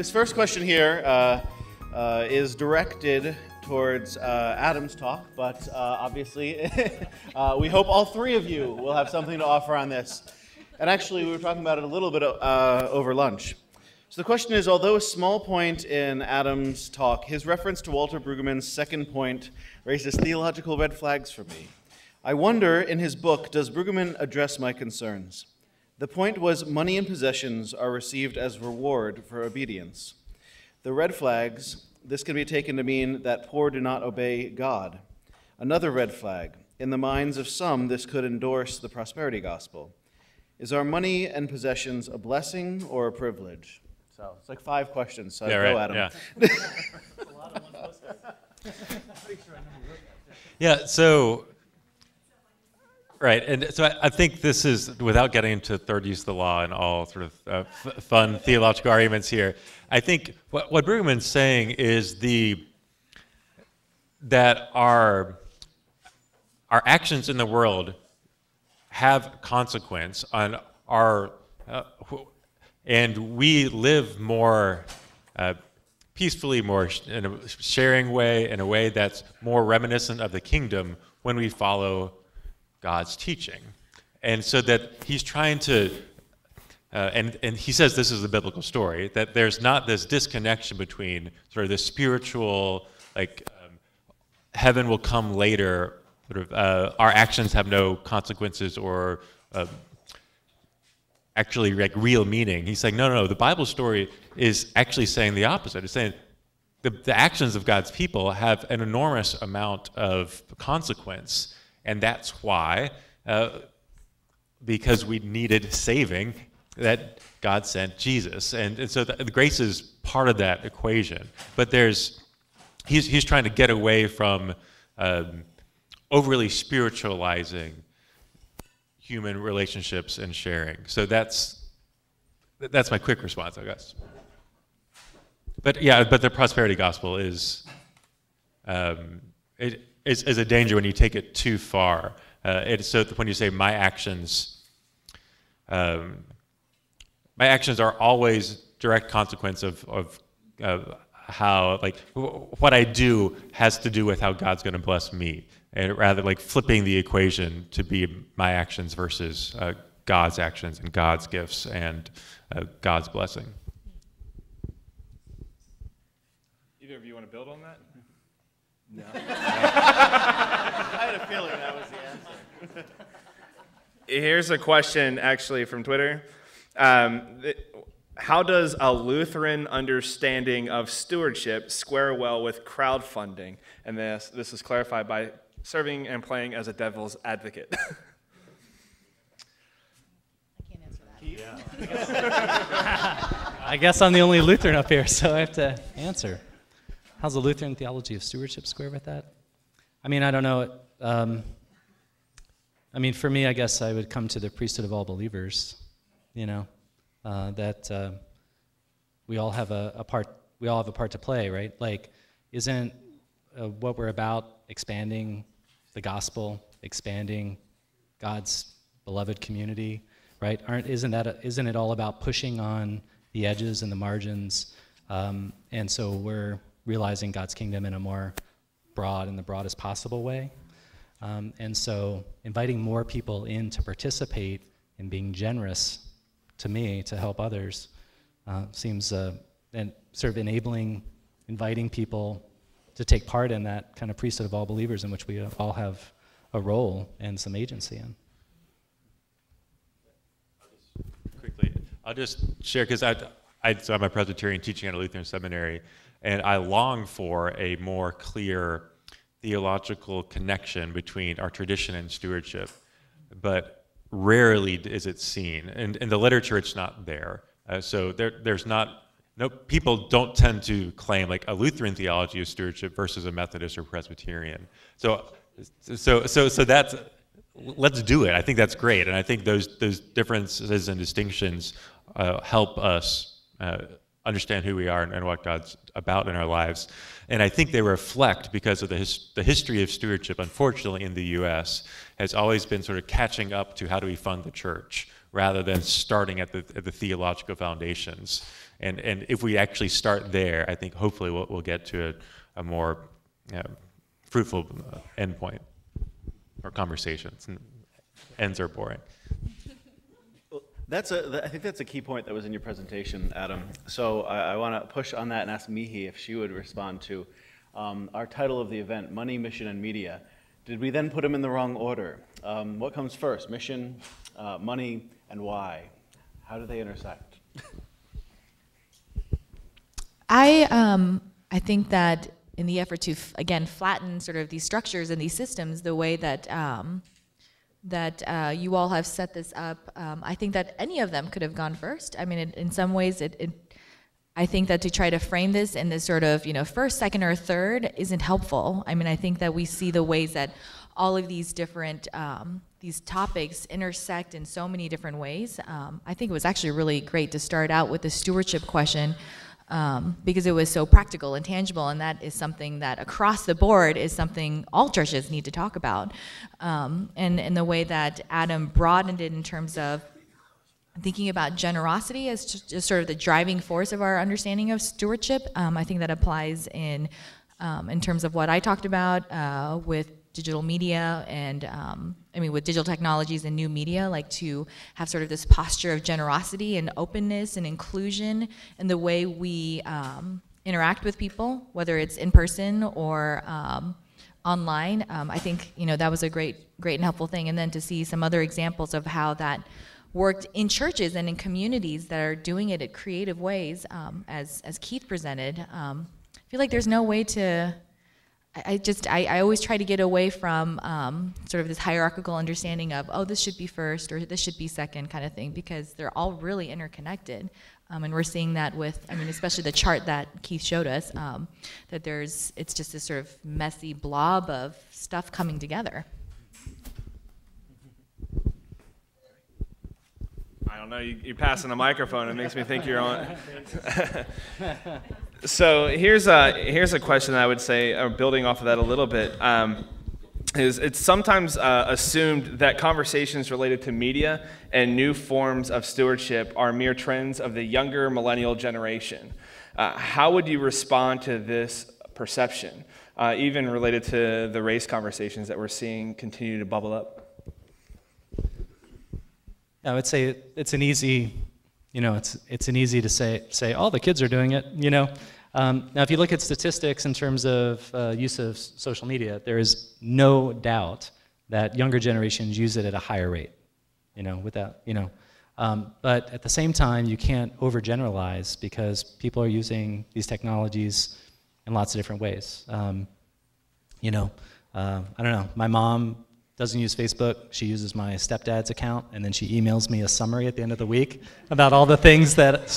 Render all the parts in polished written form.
This first question here is directed towards Adam's talk, but obviously we hope all three of you will have something to offer on this. And actually, we were talking about it a little bit over lunch. So the question is, although a small point in Adam's talk, his reference to Walter Brueggemann's second point raises theological red flags for me. I wonder, in his book, does Brueggemann address my concerns? The point was money and possessions are received as reward for obedience. The red flags, this can be taken to mean that poor do not obey God. Another red flag, in the minds of some, this could endorse the prosperity gospel. Is our money and possessions a blessing or a privilege? So it's like 5 questions, so go at them. Yeah, so, right, and so I think this is, without getting into third use of the law and all sort of fun theological arguments here, I think what Brueggemann's saying is that our actions in the world have consequence on our, and we live more peacefully, more in a sharing way, in a way that's more reminiscent of the kingdom when we follow God's teaching. And so that he's trying to, and he says this is a biblical story, that there's not this disconnection between sort of the spiritual, like heaven will come later, sort of our actions have no consequences or actually like real meaning. He's saying, no, the Bible story is actually saying the opposite. It's saying the actions of God's people have an enormous amount of consequence. And that's why, because we needed saving, that God sent Jesus. And so the grace is part of that equation. But he's trying to get away from overly spiritualizing human relationships and sharing. So that's my quick response, I guess. But yeah, but the prosperity gospel is is a danger when you take it too far. So when you say my actions are always direct consequence of how, like, what I do has to do with how God's going to bless me, and rather like flipping the equation to be my actions versus God's actions and God's gifts and God's blessing. Either of you want to build on that? No. I had a feeling that was the answer. Here's a question actually from Twitter. How does a Lutheran understanding of stewardship square well with crowdfunding? And this is clarified by serving and playing as a devil's advocate. I can't answer that. I guess I'm the only Lutheran up here, so I have to answer. How's the Lutheran theology of stewardship square with that? I mean, I don't know. I mean, for me, I guess I would come to the priesthood of all believers, that we all have a part to play, right? Like, isn't what we're about expanding the gospel, expanding God's beloved community, right? Isn't it all about pushing on the edges and the margins? And so we're realizing God's kingdom in a more broad, in the broadest possible way. And so inviting more people in to participate in being generous, to me, to help others, seems, and sort of inviting people to take part in that kind of priesthood of all believers in which we all have a role and some agency in. I'll just share, because I'm a Presbyterian teaching at a Lutheran seminary, and I long for a more clear theological connection between our tradition and stewardship, but rarely is it seen. And in the literature, it's not there. So there's not, people don't tend to claim like a Lutheran theology of stewardship versus a Methodist or Presbyterian. So that's, let's do it. I think that's great. And I think those differences and distinctions help us understand who we are and what God's about in our lives. And I think they reflect, because of the history of stewardship, unfortunately, in the U.S., has always been sort of catching up to how do we fund the church, rather than starting at the theological foundations. And if we actually start there, I think hopefully we'll get to a more fruitful endpoint or conversations. And ends are boring. I think that's a key point that was in your presentation, Adam. So I want to push on that and ask Mihee if she would respond to our title of the event, Money, Mission, and Media. Did we then put them in the wrong order? What comes first, mission, money, and why? How do they intersect? I think that in the effort to, again, flatten sort of these structures and these systems, the way that you all have set this up, I think that any of them could have gone first. I mean, in some ways, I think that to try to frame this in this sort of, first, second, or third isn't helpful. I mean, I think that we see the ways that all of these different, these topics intersect in so many different ways. I think it was actually really great to start out with the stewardship question, because it was so practical and tangible, and that is something that across the board is something all churches need to talk about. And the way that Adam broadened it in terms of thinking about generosity as just sort of the driving force of our understanding of stewardship, I think that applies in terms of what I talked about with digital media and with digital technologies and new media, like to have sort of this posture of generosity and openness and inclusion in the way we interact with people, whether it's in person or online. I think that was a great and helpful thing. And then to see some other examples of how that worked in churches and in communities that are doing it in creative ways, as Keith presented. I feel like there's no way to. I always try to get away from sort of this hierarchical understanding of, oh, this should be first or this should be second kind of thing, because they're all really interconnected. And we're seeing that with, especially the chart that Keith showed us, that it's just this sort of messy blob of stuff coming together. I don't know, you're passing a microphone. It makes me think you're on. So here's a question that I would say, or building off of that a little bit, is it's sometimes assumed that conversations related to media and new forms of stewardship are mere trends of the younger millennial generation. How would you respond to this perception, even related to the race conversations that we're seeing continue to bubble up? I would say it's an easy, it's an easy to say, oh, the kids are doing it, Now, if you look at statistics in terms of use of social media, there is no doubt that younger generations use it at a higher rate, but at the same time, you can't overgeneralize because people are using these technologies in lots of different ways. I don't know, my mom doesn't use Facebook. She uses my stepdad's account, and then she emails me a summary at the end of the week about all the things that,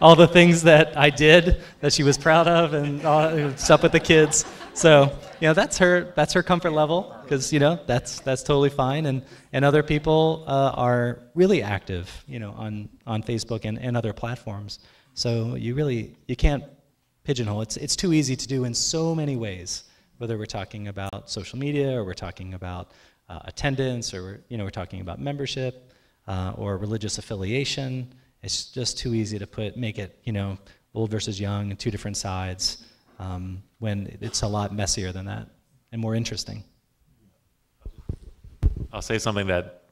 all the things that I did that she was proud of and all, stuff with the kids. So, that's her comfort level, because, that's totally fine. And other people are really active, on Facebook and other platforms. So you can't pigeonhole. It's too easy to do in so many ways, whether we're talking about social media or we're talking about attendance or we're talking about membership or religious affiliation. It's just too easy to make it old versus young and two different sides when it's a lot messier than that and more interesting. I'll say something that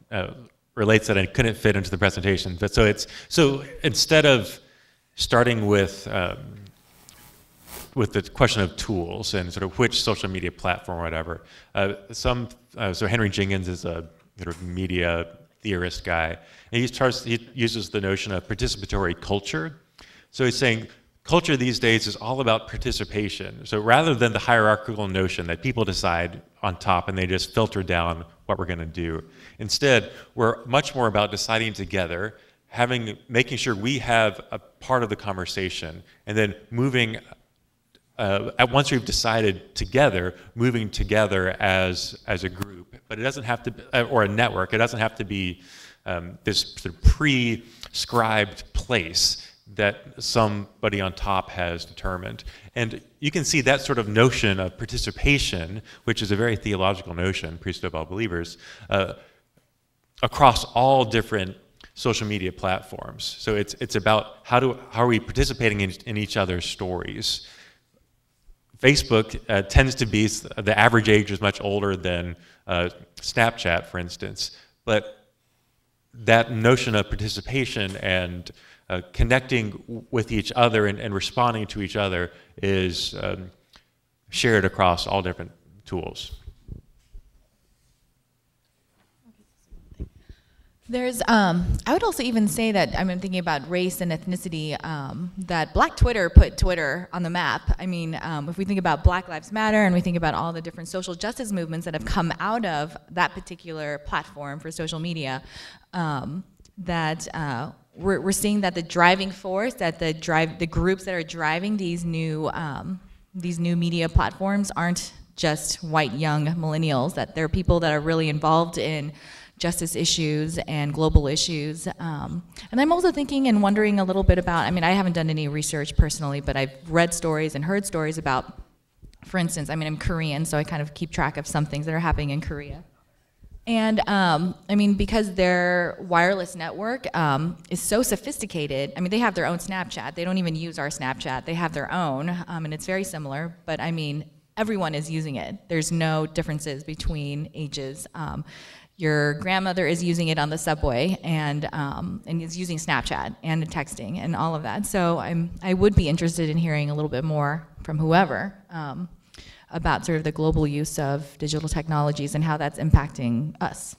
relates that I couldn't fit into the presentation. But so instead of starting with the question of tools and sort of which social media platform or whatever. So Henry Jenkins is a sort of media theorist guy, and he uses the notion of participatory culture. So he's saying culture these days is all about participation. So rather than the hierarchical notion that people decide on top and they just filter down what we're going to do, instead we're much more about deciding together, making sure we have a part of the conversation, and then moving. Once we've decided together, moving together as a group, but it doesn't have to, or a network. It doesn't have to be this sort of prescribed place that somebody on top has determined. And you can see that sort of notion of participation, which is a very theological notion, priesthood of all believers, across all different social media platforms. So it's about how are we participating in each other's stories. Facebook tends to be, the average age is much older than Snapchat, for instance, but that notion of participation and connecting with each other and responding to each other is shared across all different tools. There's, I would also even say that, I'm thinking about race and ethnicity, that Black Twitter put Twitter on the map. I mean, if we think about Black Lives Matter and we think about all the different social justice movements that have come out of that particular platform for social media, that we're seeing that the driving force, that the groups that are driving these new media platforms aren't just white young millennials, that they're people that are really involved in justice issues and global issues. And I'm also thinking and wondering a little bit about, I mean, I haven't done any research personally, but I've read stories and heard stories about, for instance, I mean, I'm Korean, so I kind of keep track of some things that are happening in Korea. And I mean, because their wireless network is so sophisticated, I mean, they have their own Snapchat. They don't even use our Snapchat. They have their own, and it's very similar, but I mean, everyone is using it. There's no differences between ages. Your grandmother is using it on the subway and is using Snapchat and texting and all of that. So I would be interested in hearing a little bit more from whoever about sort of the global use of digital technologies and how that's impacting us.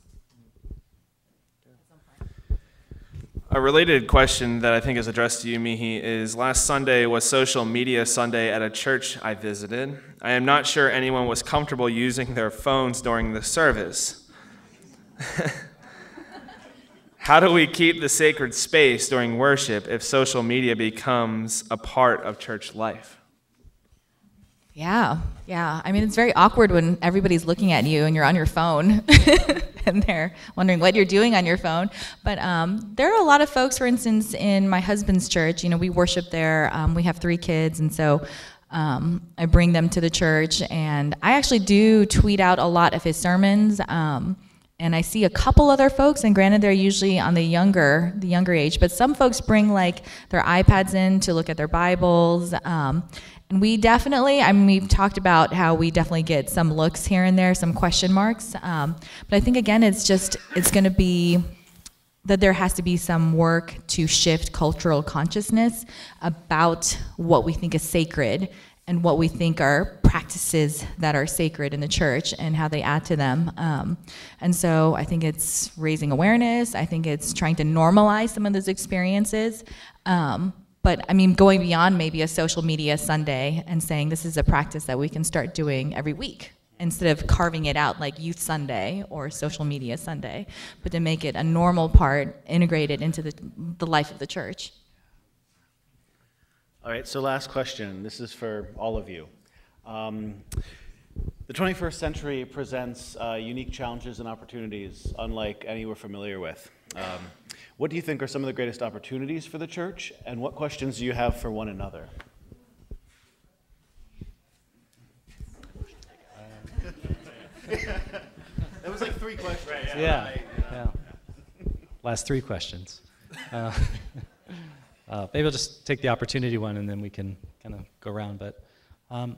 A related question that I think is addressed to you, Mihee, is last Sunday was Social Media Sunday at a church I visited. I am not sure anyone was comfortable using their phones during the service. How do we keep the sacred space during worship if social media becomes a part of church life? Yeah. I mean, it's very awkward when everybody's looking at you and you're on your phone and they're wondering what you're doing on your phone. But there are a lot of folks, for instance, in my husband's church, you know, we worship there. We have 3 kids, and so I bring them to the church, and I actually do tweet out a lot of his sermons. And I see a couple other folks, and granted they're usually on the younger age, but some folks bring like their iPads in to look at their Bibles. And we definitely, I mean, we've talked about how we definitely get some looks here and there, some question marks. But I think again, it's going to be that there has to be some work to shift cultural consciousness about what we think is sacred and what we think are practices that are sacred in the church and how they add to them. And so I think it's raising awareness. I think it's trying to normalize some of those experiences. But I mean, going beyond maybe a social media Sunday and saying this is a practice that we can start doing every week instead of carving it out like Youth Sunday or Social Media Sunday, but to make it a normal part integrated into the life of the church. All right, so last question. This is for all of you. The 21st century presents unique challenges and opportunities unlike any we're familiar with. What do you think are some of the greatest opportunities for the church, and what questions do you have for one another? That was like 3 questions. Right, yeah. Last 3 questions. Maybe I'll just take the opportunity one and then we can kind of go around. But I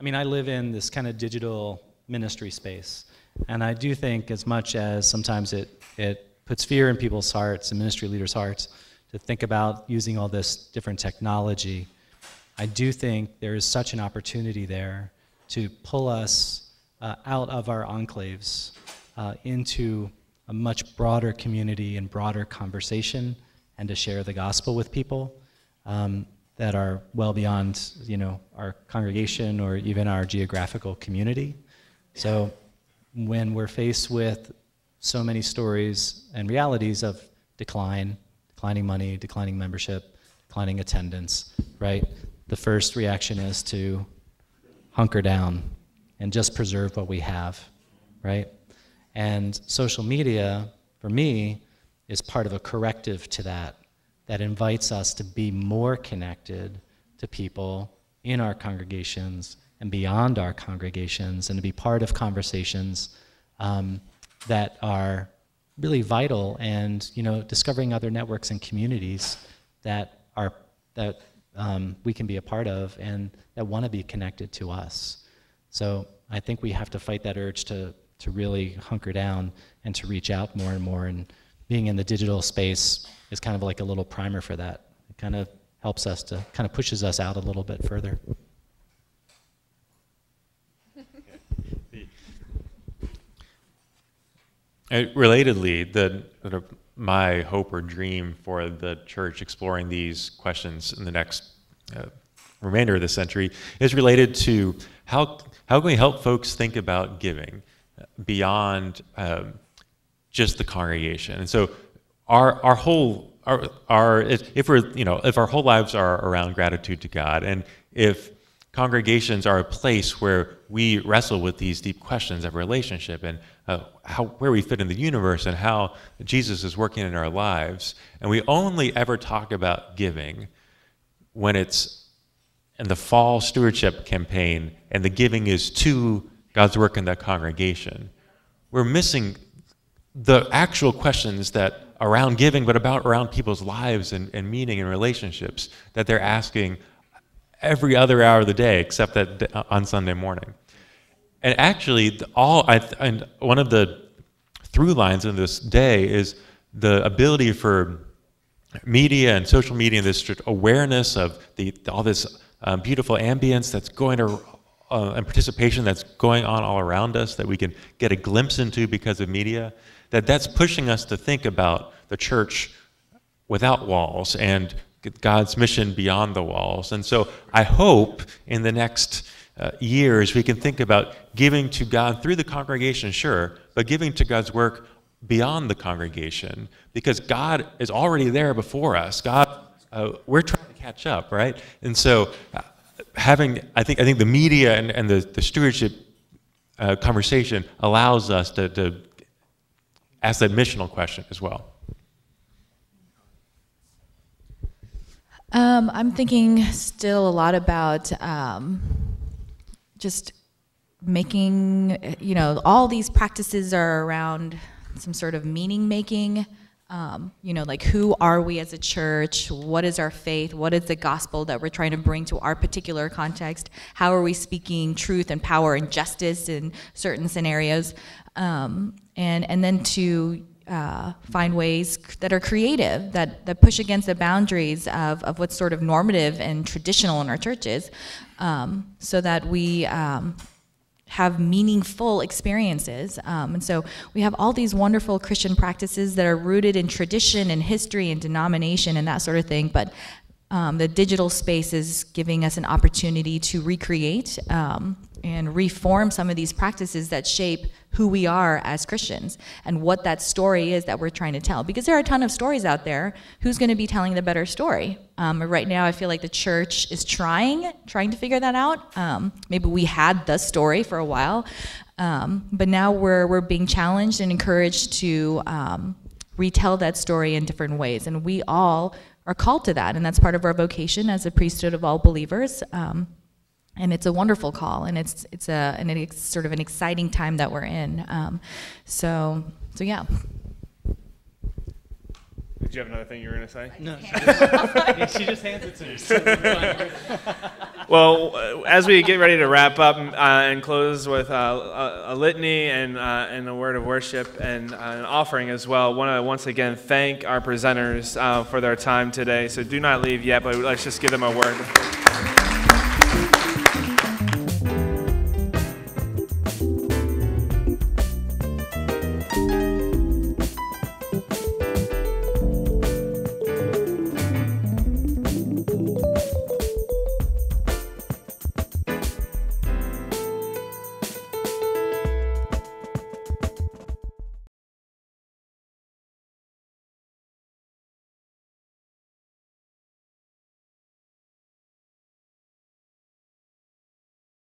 mean, I live in this kind of digital ministry space, and I do think as much as sometimes it puts fear in people's hearts and ministry leaders' hearts to think about using all this different technology, I do think there is such an opportunity there to pull us out of our enclaves into a much broader community and broader conversation, and to share the gospel with people that are well beyond, our congregation or even our geographical community. So when we're faced with so many stories and realities of declining money, declining membership, declining attendance, right? The first reaction is to hunker down and just preserve what we have, right? And social media, for me, is part of a corrective to that invites us to be more connected to people in our congregations and beyond our congregations, and to be part of conversations that are really vital, and discovering other networks and communities that we can be a part of and that want to be connected to us. So I think we have to fight that urge to really hunker down and to reach out more and more, and being in the digital space is kind of like a little primer for that. It kind of helps us to, kind of pushes us out a little bit further. Relatedly, my hope or dream for the church exploring these questions in the next remainder of the century is related to how can we help folks think about giving beyond just the congregation. And so if our whole lives are around gratitude to God, and if congregations are a place where we wrestle with these deep questions of relationship and where we fit in the universe and how Jesus is working in our lives, and we only ever talk about giving when it's in the fall stewardship campaign and the giving is to God's work in that congregation, we're missing the actual questions that around giving, but around people's lives and meaning and relationships that they're asking every other hour of the day except that on Sunday morning. And actually, one of the through lines of this day is the ability for media and social media and this awareness of all this beautiful ambience that's going to and participation that's going on all around us that we can get a glimpse into because of media, that's pushing us to think about the church without walls and God's mission beyond the walls. And so I hope in the next years we can think about giving to God through the congregation, sure, but giving to God's work beyond the congregation, because God is already there before us. We're trying to catch up, right? And so I think the media and the stewardship conversation allows us to ask that missional question as well. I'm thinking still a lot about just making, all these practices are around some sort of meaning making. Like who are we as a church? What is our faith? What is the gospel that we're trying to bring to our particular context? How are we speaking truth and power and justice in certain scenarios? And then to find ways that are creative, that push against the boundaries of what's sort of normative and traditional in our churches, so that we have meaningful experiences. And so we have all these wonderful Christian practices that are rooted in tradition and history and denomination and that sort of thing, but the digital space is giving us an opportunity to recreate and reform some of these practices that shape who we are as Christians and what that story is that we're trying to tell. Because there are a ton of stories out there. Who's going to be telling the better story? Right now, I feel like the church is trying to figure that out. Maybe we had the story for a while, but now we're being challenged and encouraged to retell that story in different ways. And we all are called to that, and that's part of our vocation as a priesthood of all believers. And it's a wonderful call, and it's sort of an exciting time that we're in. So yeah. Did you have another thing you were going to say? No, she just hands it to me. Well, as we get ready to wrap up and close with a litany and a word of worship and an offering as well, I want to once again thank our presenters for their time today. So do not leave yet, but let's just give them a word.